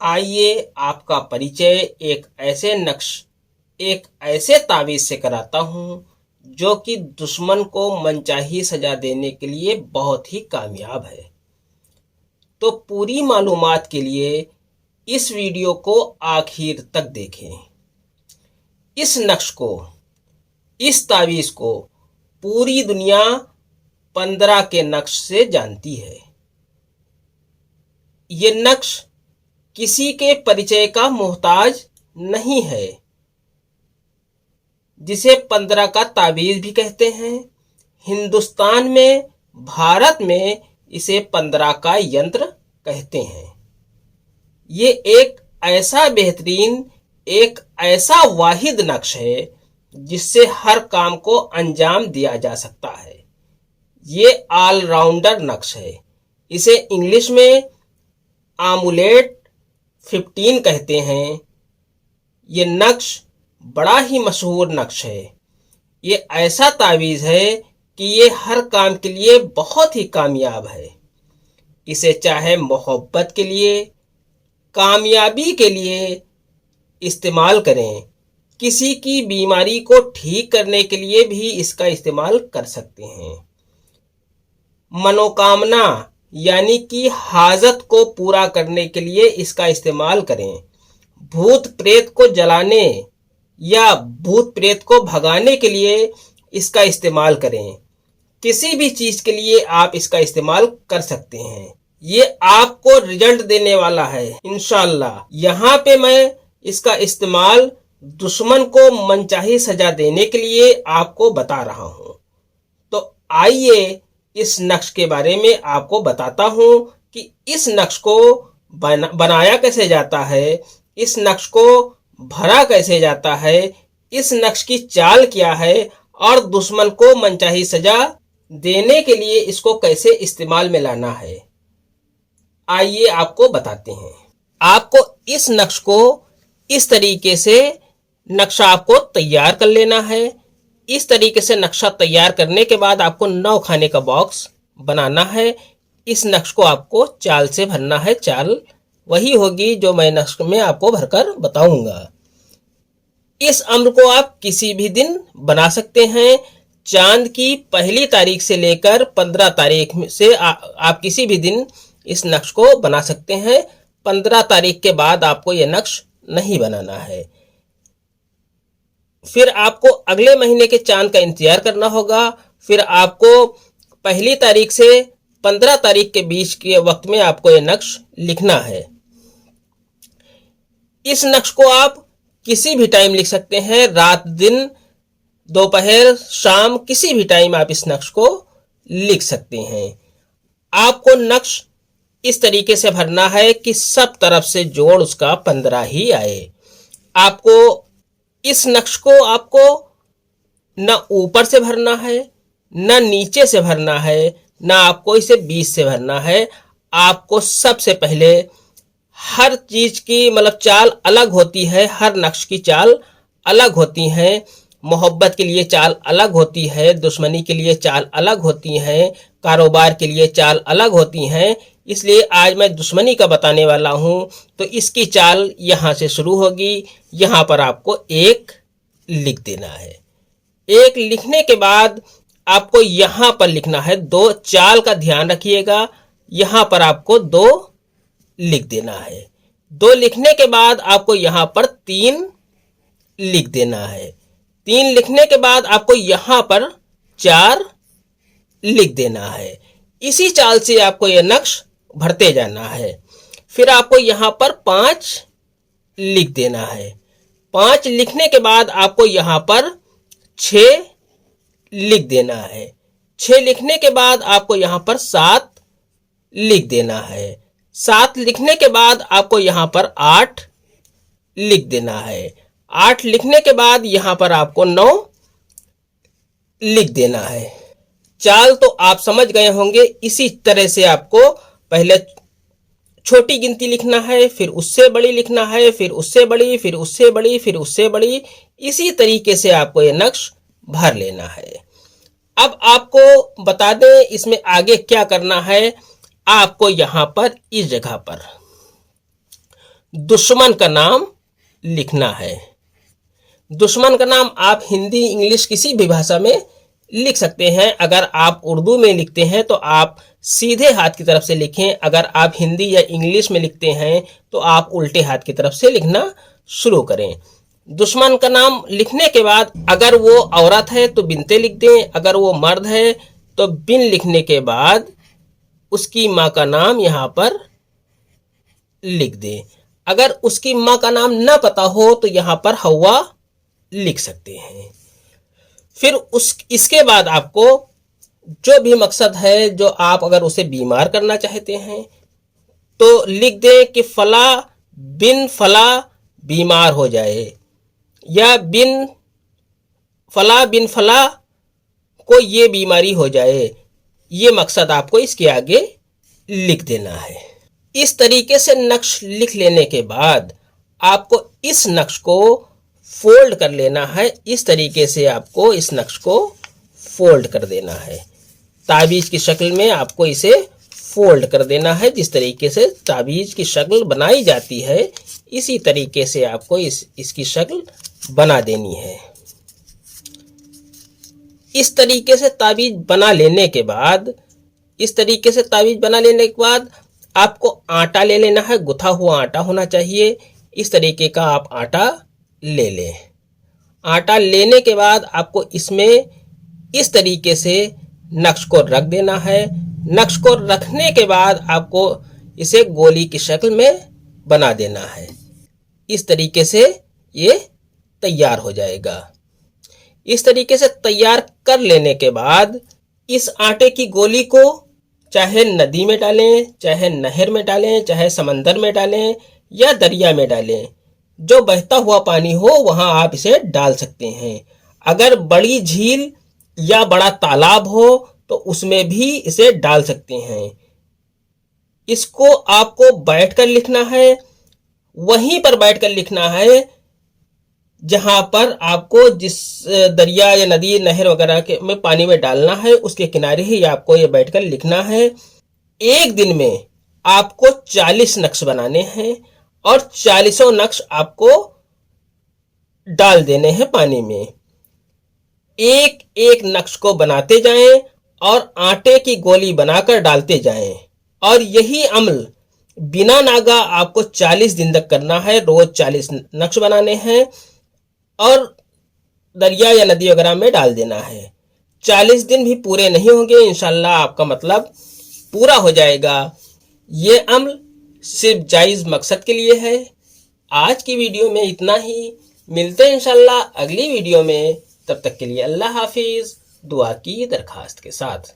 आइए आपका परिचय एक ऐसे तावीज़ से कराता हूँ जो कि दुश्मन को मनचाही सजा देने के लिए बहुत ही कामयाब है। तो पूरी मालूमात के लिए इस वीडियो को आखिर तक देखें। इस नक्श को, इस तावीज़ को पूरी दुनिया 15 के नक्श से जानती है। ये नक्श किसी के परिचय का मोहताज नहीं है, जिसे 15 का ताबीज़ भी कहते हैं। हिंदुस्तान में, भारत में इसे 15 का यंत्र कहते हैं। ये एक ऐसा बेहतरीन, एक ऐसा वाहिद नक्श है जिससे हर काम को अंजाम दिया जा सकता है। ये ऑलराउंडर नक्श है। इसे इंग्लिश में आमुलेट 15 कहते हैं। ये नक्श बड़ा ही मशहूर नक्श है। ये ऐसा तावीज़ है कि ये हर काम के लिए बहुत ही कामयाब है। इसे चाहे मोहब्बत के लिए, कामयाबी के लिए इस्तेमाल करें, किसी की बीमारी को ठीक करने के लिए भी इसका इस्तेमाल कर सकते हैं। मनोकामना यानी कि हाजत को पूरा करने के लिए इसका इस्तेमाल करें। भूत प्रेत को जलाने या भूत प्रेत को भगाने के लिए इसका इस्तेमाल करें। किसी भी चीज के लिए आप इसका इस्तेमाल कर सकते हैं। ये आपको रिजल्ट देने वाला है इंशाअल्लाह। यहाँ पे मैं इसका इस्तेमाल दुश्मन को मनचाही सजा देने के लिए आपको बता रहा हूँ। तो आइए इस नक्श के बारे में आपको बताता हूँ कि इस नक्श को बनाया कैसे जाता है, इस नक्श को भरा कैसे जाता है, इस नक्श की चाल क्या है और दुश्मन को मनचाही सजा देने के लिए इसको कैसे इस्तेमाल में लाना है। आइए आपको बताते हैं। आपको इस नक्श को इस तरीके से नक्शा आपको तैयार कर लेना है। इस तरीके से नक्शा तैयार करने के बाद आपको 9 खाने का बॉक्स बनाना है। इस नक्श को आपको चाल से भरना है। चाल वही होगी जो मैं नक्श में आपको भरकर बताऊंगा। इस अम्र को आप किसी भी दिन बना सकते हैं। चांद की पहली तारीख से लेकर 15 तारीख से आप किसी भी दिन इस नक्श को बना सकते हैं। 15 तारीख के बाद आपको यह नक्श नहीं बनाना है। फिर आपको अगले महीने के चांद का इंतजार करना होगा। फिर आपको पहली तारीख से 15 तारीख के बीच के वक्त में आपको यह नक्श लिखना है। इस नक्श को आप किसी भी टाइम लिख सकते हैं, रात, दिन, दोपहर, शाम, किसी भी टाइम आप इस नक्श को लिख सकते हैं। आपको नक्श इस तरीके से भरना है कि सब तरफ से जोड़ उसका 15 ही आए। आपको इस नक्श को आपको न ऊपर से भरना है, न नीचे से भरना है, न आपको इसे बीच से भरना है। आपको सबसे पहले हर चीज की चाल अलग होती है। हर नक्श की चाल अलग होती है। मोहब्बत के लिए चाल अलग होती है, दुश्मनी के लिए चाल अलग होती है, कारोबार के लिए चाल अलग होती हैं। इसलिए आज मैं दुश्मनी का बताने वाला हूं। तो इसकी चाल यहां से शुरू होगी। यहां पर आपको 1 लिख देना है। 1 लिखने के बाद आपको यहां पर लिखना है 2। चाल का ध्यान रखिएगा। यहां पर आपको 2 लिख देना है। 2 लिखने के बाद आपको यहां पर 3 लिख देना है। 3 लिखने के बाद आपको यहां पर 4 लिख देना है। इसी चाल से आपको यह नक्श भरते जाना है। फिर आपको यहां पर 5 लिख देना है। 5 लिखने के बाद आपको यहां पर 6 लिख देना है। 6 लिखने के बाद आपको यहां पर 7 लिख देना है। 7 लिखने के बाद आपको यहां पर 8 लिख देना है। 8 लिखने के बाद यहां पर आपको 9 लिख देना है। चाल तो आप समझ गए होंगे। इसी तरह से आपको पहले छोटी गिनती लिखना है, फिर उससे बड़ी लिखना है, फिर उससे बड़ी, फिर उससे बड़ी, फिर उससे बड़ी। इसी तरीके से आपको यह नक्श भर लेना है। अब आपको बता दें इसमें आगे क्या करना है। आपको यहां पर इस जगह पर दुश्मन का नाम लिखना है। दुश्मन का नाम आप हिंदी, इंग्लिश किसी भी भाषा में लिख सकते हैं। अगर आप उर्दू में लिखते हैं तो आप सीधे हाथ की तरफ से लिखें। अगर आप हिंदी या इंग्लिश में लिखते हैं तो आप उल्टे हाथ की तरफ से लिखना शुरू करें। दुश्मन का नाम लिखने के बाद अगर वो औरत है तो बिनते लिख दें, अगर वो मर्द है तो बिन लिखने के बाद उसकी माँ का नाम यहाँ पर लिख दें। अगर उसकी माँ का नाम न पता हो तो यहाँ पर हवा लिख सकते हैं। फिर इसके बाद आपको जो भी मकसद है, जो आप अगर उसे बीमार करना चाहते हैं तो लिख दें कि फला बिन फला बीमार हो जाए, या बिन फला को ये बीमारी हो जाए। ये मकसद आपको इसके आगे लिख देना है। इस तरीके से नक्श लिख लेने के बाद आपको इस नक्श को फोल्ड कर लेना है। इस तरीके से आपको इस नक्श को फोल्ड कर देना है। ताबीज की शक्ल में आपको इसे फोल्ड कर देना है। जिस तरीके से ताबीज की शक्ल बनाई जाती है इसी तरीके से आपको इसकी शक्ल बना देनी है। इस तरीके से ताबीज बना लेने के बाद आपको आटा ले लेना है। गुथा हुआ आटा होना चाहिए। इस तरीके का आप आटा ले लें। आटा लेने के बाद आपको इसमें इस तरीके से नक्श को रख देना है। नक्श को रखने के बाद आपको इसे गोली की शक्ल में बना देना है। इस तरीके से ये तैयार हो जाएगा। इस तरीके से तैयार कर लेने के बाद इस आटे की गोली को चाहे नदी में डालें, चाहे नहर में डालें, चाहे समंदर में डालें या दरिया में डालें। जो बहता हुआ पानी हो वहां आप इसे डाल सकते हैं। अगर बड़ी झील या बड़ा तालाब हो तो उसमें भी इसे डाल सकते हैं। इसको आपको बैठकर लिखना है। वहीं पर बैठकर लिखना है जहां पर आपको जिस दरिया या नदी, नहर वगैरह के में पानी में डालना है उसके किनारे ही आपको ये बैठकर लिखना है। एक दिन में आपको 40 नक्श बनाने हैं और 40 नक्श आपको डाल देने हैं पानी में। एक एक नक्श को बनाते जाएं और आटे की गोली बनाकर डालते जाएं। और यही अमल बिना नागा आपको 40 दिन तक करना है। रोज 40 नक्श बनाने हैं और दरिया या नदी वगैरह में डाल देना है। 40 दिन भी पूरे नहीं होंगे, इंशाल्लाह आपका मतलब पूरा हो जाएगा। ये अमल सिर्फ जायज़ मकसद के लिए है। आज की वीडियो में इतना ही। मिलते हैं इंशाल्लाह अगली वीडियो में। तब तक के लिए अल्लाह हाफिज, दुआ की दरखास्त के साथ।